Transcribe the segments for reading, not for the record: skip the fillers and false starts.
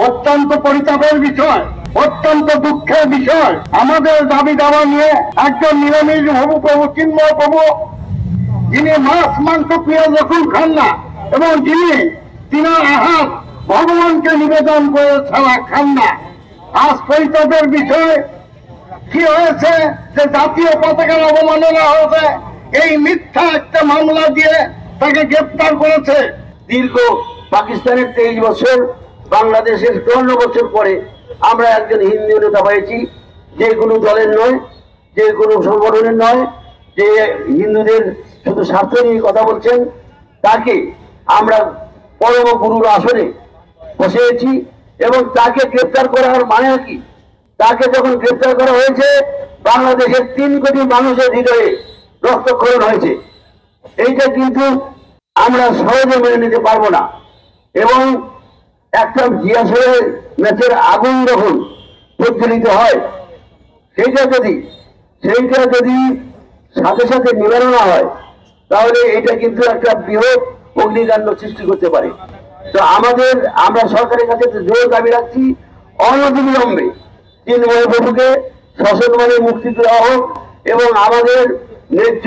অত্যন্ত পরিতাপের বিষয়, অত্যন্ত দুঃখের বিষয়। আমাদের দাবি দাওয়া নিয়ে একজন নিরামিষ প্রভু চিন্ময় প্রভু, যিনি মাছ মাংস পেঁয়াজ রসুন খান না এবং যিনি তিনার আহার ভগবানকে নিবেদন করে ছাড়া খান না, আজ পরিতাপের বিষয় কি হয়েছে যে জাতীয় পতাকার অবমাননা হয়েছে, এই মিথ্যা একটা মামলা দিয়ে তাকে গ্রেপ্তার করেছে। দীর্ঘ পাকিস্তানের 23 বছর, বাংলাদেশের 54 বছর পরে আমরা একজন হিন্দু নেতা পেয়েছি, যে কোনো দলের নয়, যে কোনো সংগঠনের নয়, যে হিন্দুদের শুধু স্বার্থ নিয়ে কথা বলছেন, তাকে আমরা পরম গুরুর আসনে বসিয়েছি এবং তাকে গ্রেপ্তার করার মানে কি? তাকে যখন গ্রেপ্তার করা হয়েছে, বাংলাদেশের 3 কোটি মানুষের হৃদয়ে রক্তক্ষরণ হয়েছে। এইটা কিন্তু আমরা সহজে মেনে নিতে পারবো না। এবং একটা জিয়াসরের ম্যাচের আগুন যখন প্রজ্বলিত হয়, সেইটা যদি সাথে সাথে নিবারণ না হয়, তাহলে এটা কিন্তু একটা বৃহৎ অগ্নিকাণ্ড সৃষ্টি করতে পারে। তো আমরা সরকারের কাছে জোর দাবি রাখছি, অনতিবিলম্বে চিন্ময় প্রভুকে সসম্মানে মুক্তি দেওয়া হোক এবং আমাদের ন্যায্য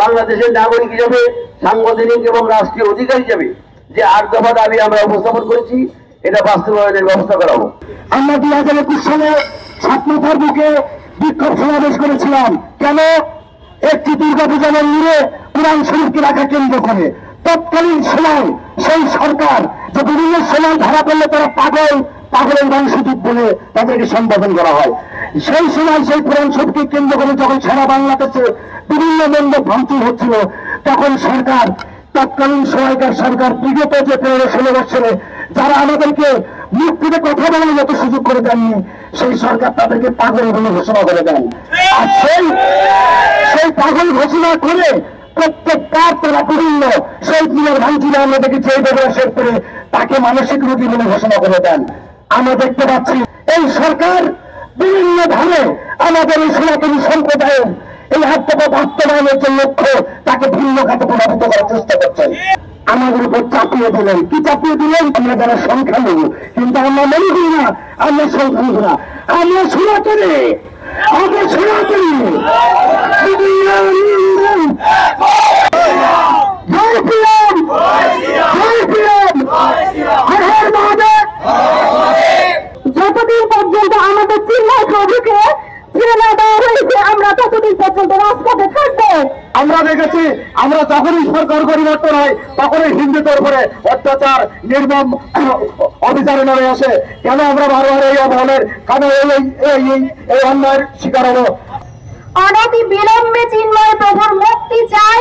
বাংলাদেশের নাগরিক হিসাবে, সাংবিধানিক এবং রাষ্ট্রীয় অধিকার হিসাবে যে 8 দফা দাবি আমরা উপস্থাপন করেছি, এটা বাস্তবায়নের ব্যবস্থা করা হোক। আমরা 2021 সালে ছাত্রতার বুকে বিক্ষোভ সমাবেশ করেছিলাম। কেন? একটি দুর্গাপূজা মন্দিরে কোরআন শরীফকে রাখা কেন্দ্র করে তৎকালীন সময় সেই সরকার যে বিভিন্ন সময় ধরা পড়লে তারা পাগলের বংশদূত বলে তাদেরকে সম্বোধন করা হয়। সেই সময় সেই কোরআন শরীফকে কেন্দ্র করে যখন সারা বাংলাদেশে বিভিন্ন মন্দির ভাঙচুর হচ্ছিল, তখন সরকার, তৎকালীন সময়কার সরকার, বিগত যে 15-16 বছরে যারা আমাদেরকে মুক্তিতে কথা বলার মতো সুযোগ করে দেননি, সেই সরকার তাদেরকে পাগল বলে ঘোষণা করে দেন। আর সেই পাগল ঘোষণা করে প্রত্যেকবার তারা বিভিন্ন শহীদ মিনার ভাঙচুরে আমরা দেখেছি এইভাবে শেষ করে তাকে মানসিক রোগী বলে ঘোষণা করে দেন। আমরা দেখতে পাচ্ছি এই সরকার বিভিন্ন ভাবে আমাদের এই সনাতনী সম্প্রদায়ের এই আত্মপথ বাস্তবায়নের যে লক্ষ্য, তাকে ভিন্ন খাতে প্রভাবিত করার চেষ্টা করছেন। আমাদের উপর চাপিয়ে দিলেন। কি চাপিয়ে দিলেন? আমরা যারা সংখ্যালঘু, কিন্তু আমরা মনে করি না আমরা সংখ্যালঘু না, আমরা সনাতনী, আমরা সনাতনী। জয় প্রিয়ম, জয় প্রিয়ম, হর হর মহাদেব। যতদিন পর্যন্ত আমাদের চিন্ময় প্রভুকে ছেড়ে না দেওয়া হয়েছে, আমরা ততদিন পর্যন্ত রাজপথে থাকবো। আমরা দেখেছি, আমরা যখনই সরকার পরিবর্তন হয় তখনই হিন্দুদের উপরে অত্যাচার, নির্মম অবিচারে নেমে আসে। কেন আমরা বারবার এই অবহেলের, কেন এই অন্যায়ের শিকার হলো? অনতি বিলম্বে চিন্ময় প্রভুর মুক্তি চাই।